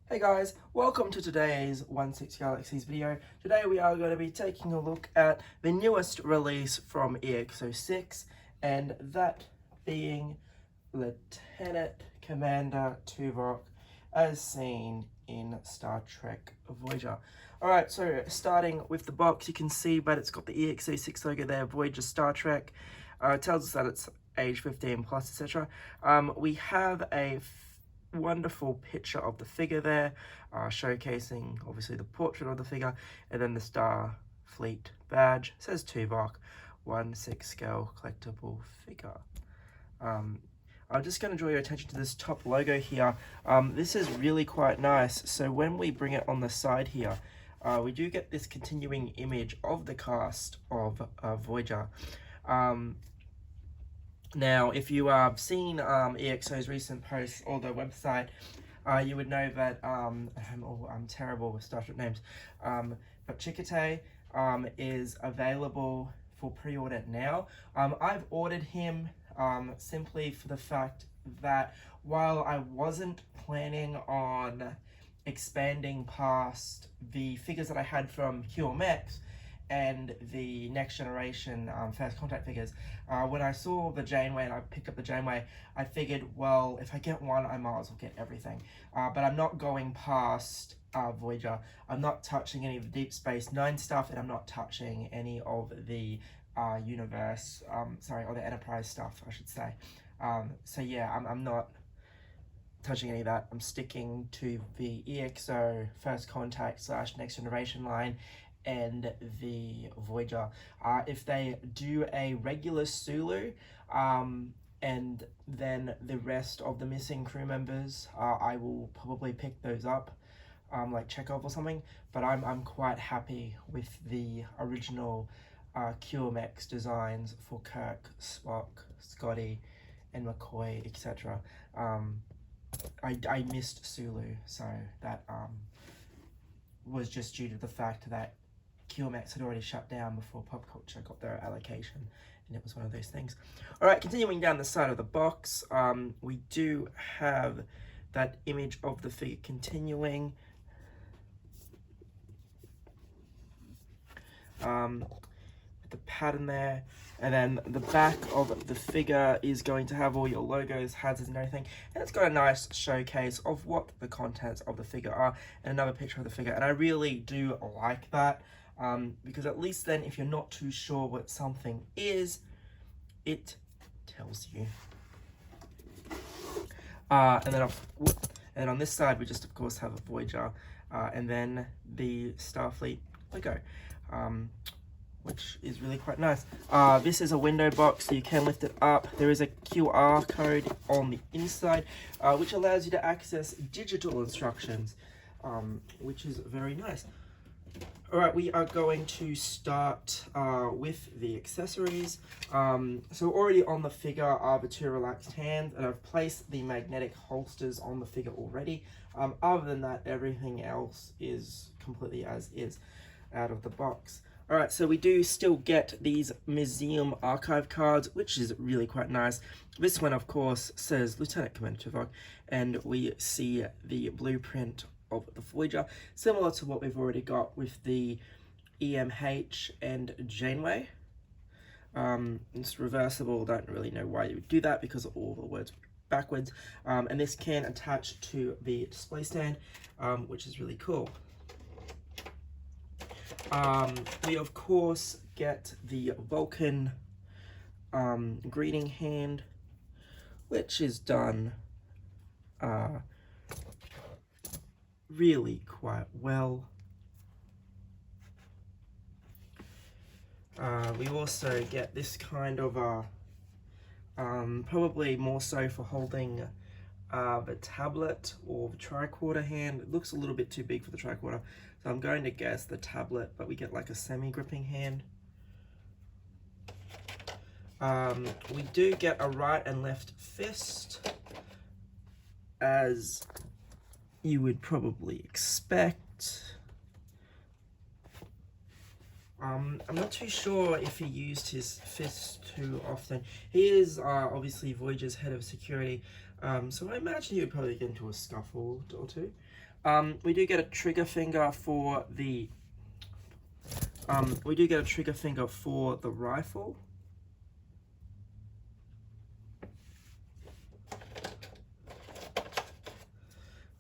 Hey guys, welcome to today's 1/6 Galaxies video. Today we are going to be taking a look at the newest release from EX0-6, and that being Lieutenant Commander Tuvok as seen in Star Trek Voyager. Alright, so starting with the box, you can see, but it's got the EX0-6 logo there, Voyager Star Trek. It tells us that it's age 15 plus, etc. We have a wonderful picture of the figure there, showcasing obviously the portrait of the figure, and then the Starfleet badge. It says Tuvok, 1/6 scale collectible figure. I'm just going to draw your attention to this top logo here. This is really quite nice. So when we bring it on the side here, we do get this continuing image of the cast of Voyager. Now, if you have seen EXO's recent posts or the website, you would know that I'm terrible with Star Trek names, but Chikate is available for pre-order now. I've ordered him simply for the fact that while I wasn't planning on expanding past the figures that I had from QMX and the next generation First Contact figures, when I saw the Janeway and I picked up the Janeway, I figured, well, if I get one, I might as well get everything. But I'm not going past Voyager. I'm not touching any of the Deep Space Nine stuff, and I'm not touching any of the universe, or the Enterprise stuff, I should say. So yeah, I'm not touching any of that. I'm sticking to the EXO First Contact / Next Generation line and the Voyager. If they do a regular Sulu, and then the rest of the missing crew members, I will probably pick those up, like Chekhov or something. But I'm quite happy with the original QMX designs for Kirk, Spock, Scotty, and McCoy, etc. I missed Sulu, so that was just due to the fact that QMX had already shut down before pop culture got their allocation, and it was one of those things. Alright, continuing down the side of the box, we do have that image of the figure continuing. With the pattern there, and then the back of the figure is going to have all your logos, hazards and everything, and it's got a nice showcase of what the contents of the figure are, and another picture of the figure. And I really do like that, because at least then if you're not too sure what something is, it tells you. And then on this side we just of course have a Voyager, and then the Starfleet logo, which is really quite nice. This is a window box, so you can lift it up. There is a QR code on the inside, which allows you to access digital instructions, which is very nice. Alright, we are going to start with the accessories. So already on the figure are the two relaxed hands, and I've placed the magnetic holsters on the figure already. Other than that, everything else is completely as is out of the box. Alright, so we do still get these museum archive cards, which is really quite nice. This one, of course, says Lieutenant Commander Tuvok, and we see the blueprint of the Voyager, similar to what we've already got with the EMH and Janeway. It's reversible, don't really know why you would do that because all the words backwards. And this can attach to the display stand, which is really cool. We of course get the Vulcan greeting hand, which is done really quite well. We also get this kind of probably more so for holding the tablet or the tricorder hand. It looks a little bit too big for the tricorder, so I'm going to guess the tablet, but we get like a semi-gripping hand. We do get a right and left fist, as you would probably expect. I'm not too sure if he used his fist too often. He is obviously Voyager's head of security, so I imagine he would probably get into a scuffle or two. We do get a trigger finger for the rifle.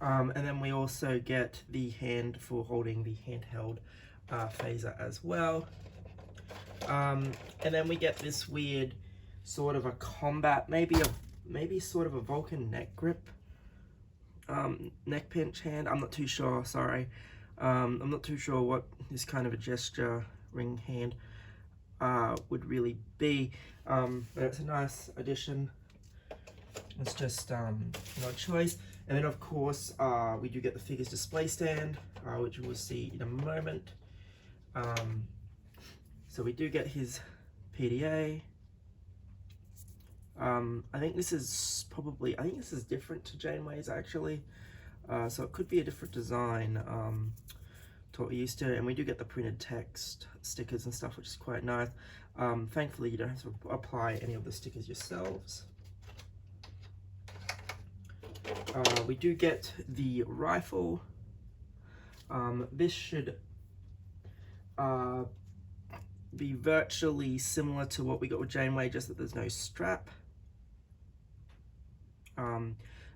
And then we also get the hand for holding the handheld phaser as well. And then we get this weird sort of a combat, maybe sort of a Vulcan neck grip, neck pinch hand. I'm not too sure, sorry. I'm not too sure what this kind of a gesture ring hand would really be, but it's a nice addition. It's just no choice. And then of course we do get the figure's display stand, which we'll see in a moment. So we do get his PDA. I think this is different to Janeway's actually. So it could be a different design to what we're used to. And we do get the printed text stickers and stuff, which is quite nice. Thankfully you don't have to apply any of the stickers yourselves. We do get the rifle. This should be virtually similar to what we got with Janeway, just that there's no strap.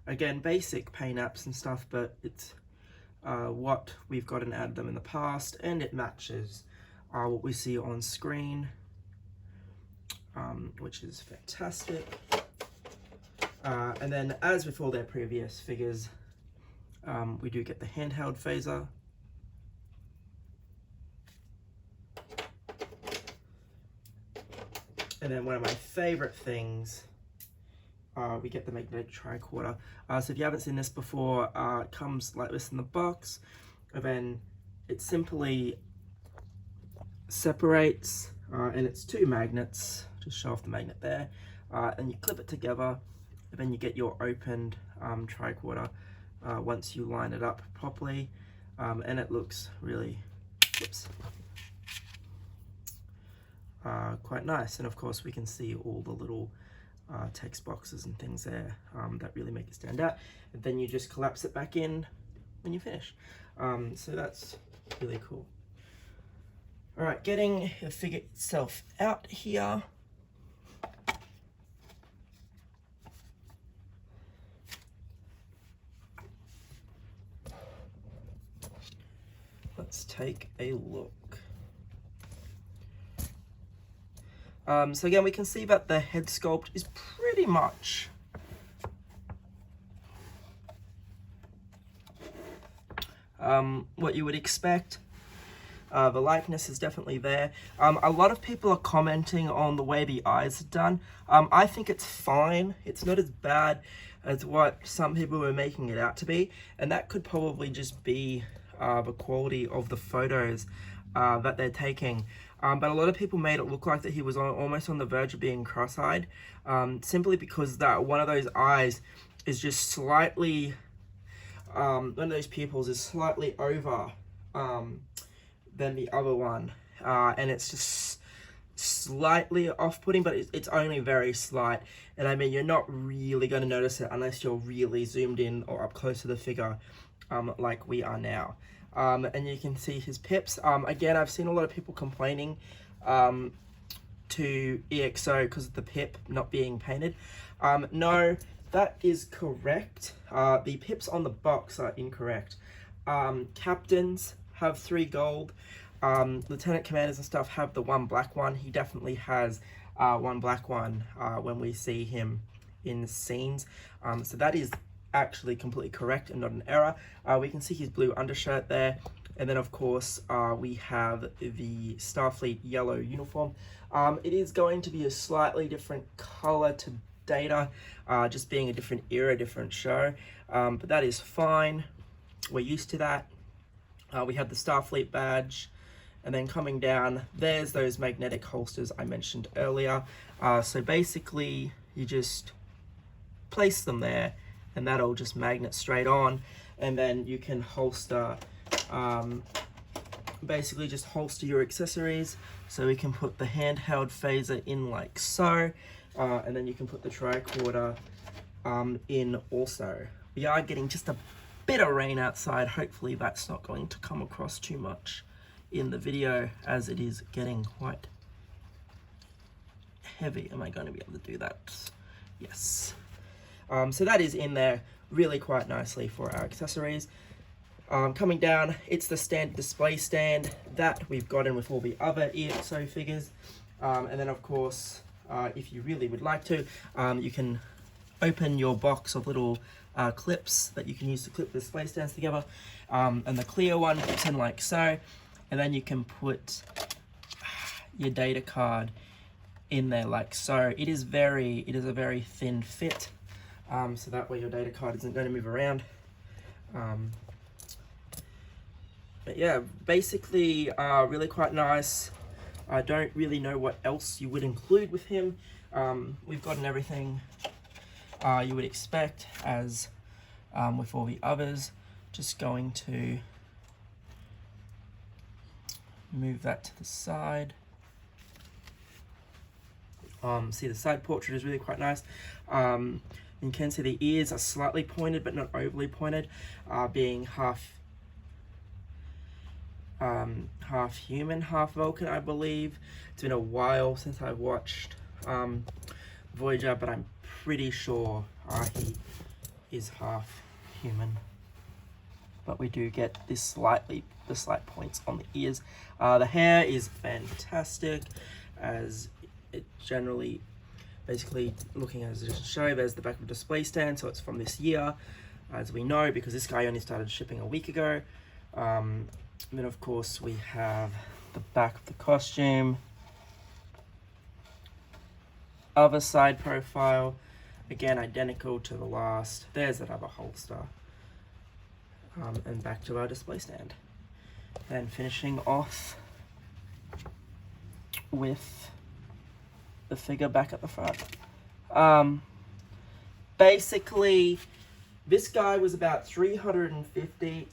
Again, basic paint apps and stuff, but it's what we've gotten out of them in the past, and it matches what we see on screen, which is fantastic. And then, as with all their previous figures, we do get the handheld phaser. And then one of my favorite things, we get the magnetic tricorder. So if you haven't seen this before, it comes like this in the box, and then it simply separates, and it's two magnets. Just show off the magnet there, and you clip it together, and then you get your opened tricorder once you line it up properly, and it looks really, quite nice. And of course we can see all the little text boxes and things there that really make it stand out, and then you just collapse it back in when you finish. So that's really cool. All right, getting the figure itself out here. Let's take a look. So again, we can see that the head sculpt is pretty much what you would expect. The likeness is definitely there. A lot of people are commenting on the way the eyes are done. I think it's fine. It's not as bad as what some people were making it out to be, and that could probably just be the quality of the photos that they're taking. But a lot of people made it look like that he was almost on the verge of being cross-eyed, simply because that one of those eyes is just slightly, one of those pupils is slightly over than the other one, and it's just slightly off-putting, but it's only very slight. And I mean, you're not really going to notice it unless you're really zoomed in or up close to the figure, like we are now. And you can see his pips. Again, I've seen a lot of people complaining to EXO because of the pip not being painted. No, that is correct. The pips on the box are incorrect. Captains have 3 gold. Lieutenant commanders and stuff have the 1 black one. He definitely has 1 black one when we see him in scenes. So that is actually completely correct and not an error. We can see his blue undershirt there, and then of course we have the Starfleet yellow uniform. It is going to be a slightly different color to Data, just being a different era, different show, but that is fine. We're used to that. We have the Starfleet badge, and then coming down, there's those magnetic holsters I mentioned earlier. So basically you just place them there, and that'll just magnet straight on, and then you can holster basically just holster your accessories. So we can put the handheld phaser in like so, and then you can put the tricorder in also. We are getting just a bit of rain outside. Hopefully that's not going to come across too much in the video, as it is getting quite heavy. Am I going to be able to do that? Yes. So that is in there really quite nicely for our accessories. Coming down, it's the standard display stand that we've gotten with all the other EXO figures. And then of course, if you really would like to, you can open your box of little clips that you can use to clip the display stands together. And the clear one fits in like so. And then you can put your data card in there like so. It is a very thin fit. So that way your data card isn't going to move around. But yeah, basically really quite nice. I don't really know what else you would include with him. We've gotten everything you would expect as with all the others. Just going to move that to the side. See, the side portrait is really quite nice. You can see the ears are slightly pointed but not overly pointed, being half human, half Vulcan, I believe. It's been a while since I watched Voyager, but I'm pretty sure he is half human. But we do get the slight points on the ears. The hair is fantastic, as it generally, basically looking as a show, there's the back of the display stand, so it's from this year, as we know, because this guy only started shipping a week ago. Then of course we have the back of the costume, other side profile, again identical to the last. There's that other holster, and back to our display stand. Then finishing off with the figure back at the front. Basically, this guy was about 350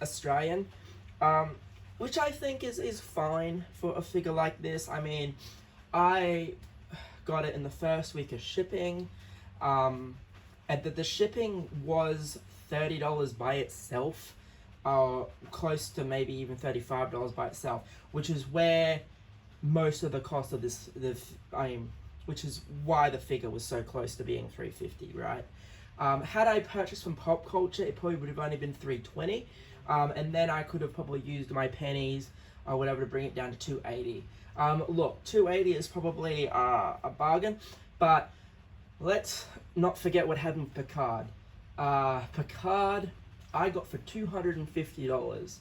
Australian, which I think is fine for a figure like this. I mean, I got it in the first week of shipping, and the shipping was $30 by itself, close to maybe even $35 by itself, which is where most of the cost of this, which is why the figure was so close to being $350, right? Had I purchased from Pop Culture, it probably would have only been $320, and then I could have probably used my pennies or whatever to bring it down to $280. Look, $280 is probably a bargain, but let's not forget what happened with Picard. Picard, I got for $250.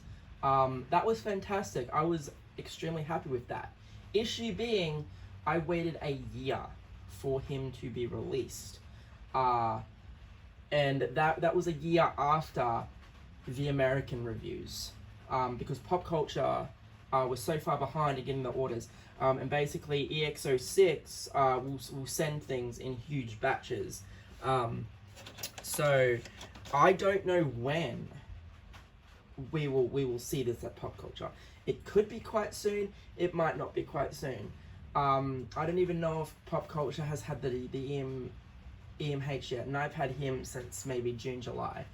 That was fantastic. I was extremely happy with that. Issue being, I waited a year for him to be released. And that was a year after the American reviews, because Pop Culture was so far behind in getting the orders. And basically EX0-6 will send things in huge batches. So I don't know when we will see this at Pop Culture. It could be quite soon, it might not be quite soon. I don't even know if Pop Culture has had the EMH yet, and I've had him since maybe June, July.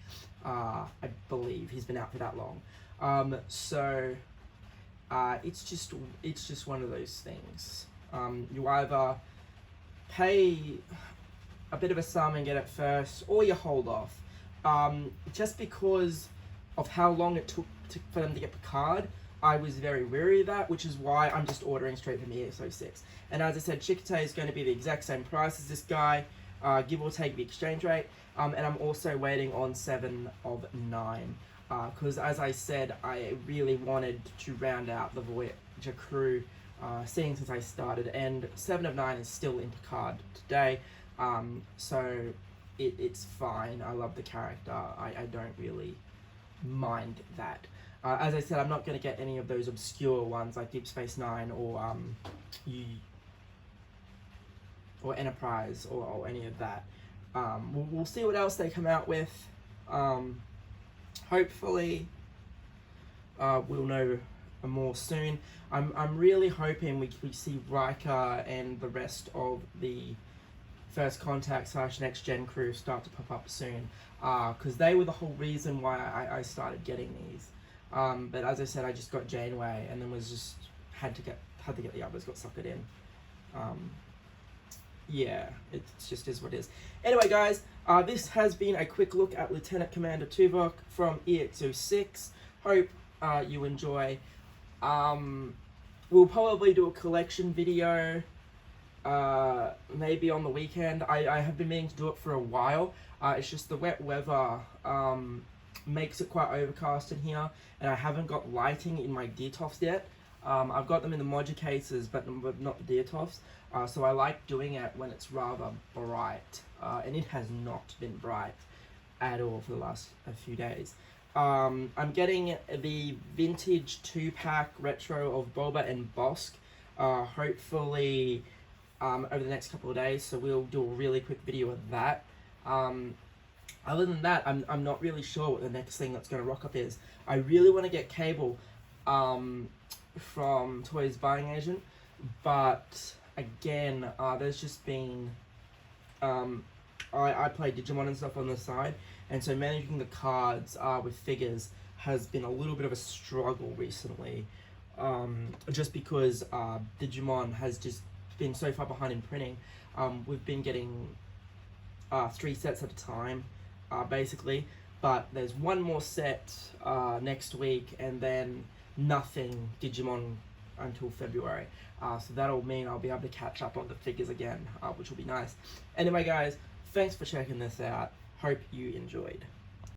I believe he's been out for that long. So it's just one of those things. You either pay a bit of a sum and get it first, or you hold off. Just because of how long it took for them to get Picard, I was very wary of that, which is why I'm just ordering straight from EX0-6. And as I said, Chikotay is going to be the exact same price as this guy, give or take the exchange rate. And I'm also waiting on 7 of 9, because as I said, I really wanted to round out the Voyager crew, seeing since I started, and 7 of 9 is still in Picard today, so it's fine. I love the character. I don't really mind that. As I said, I'm not going to get any of those obscure ones like Deep Space Nine or Enterprise or any of that. We'll see what else they come out with. Hopefully, we'll know more soon. I'm really hoping we see Riker and the rest of the First Contact / Next Gen crew start to pop up soon, because they were the whole reason why I started getting these. But as I said, I just got Janeway, and then was just had to get the others, got suckered in. Yeah, it just is what it is. Anyway, guys, this has been a quick look at Lieutenant Commander Tuvok from EX0-6. Hope you enjoy. We'll probably do a collection video, maybe on the weekend. I have been meaning to do it for a while. It's just the wet weather makes it quite overcast in here, and I haven't got lighting in my DTOFs yet. I've got them in the module cases, but not the DTOFs. So I like doing it when it's rather bright, and it has not been bright at all for the last few days. I'm getting the vintage 2-pack retro of Boba and Bosk, hopefully over the next couple of days, so we'll do a really quick video of that. Other than that, I'm not really sure what the next thing that's going to rock up is. I really want to get Cable from Toys Buying Agent, but again, there's just been I play Digimon and stuff on the side, and so managing the cards with figures has been a little bit of a struggle recently, just because Digimon has just been so far behind in printing. We've been getting 3 sets at a time, basically, but there's one more set next week, and then nothing Digimon until February. So that'll mean I'll be able to catch up on the figures again, which will be nice. Anyway, guys, thanks for checking this out. Hope you enjoyed.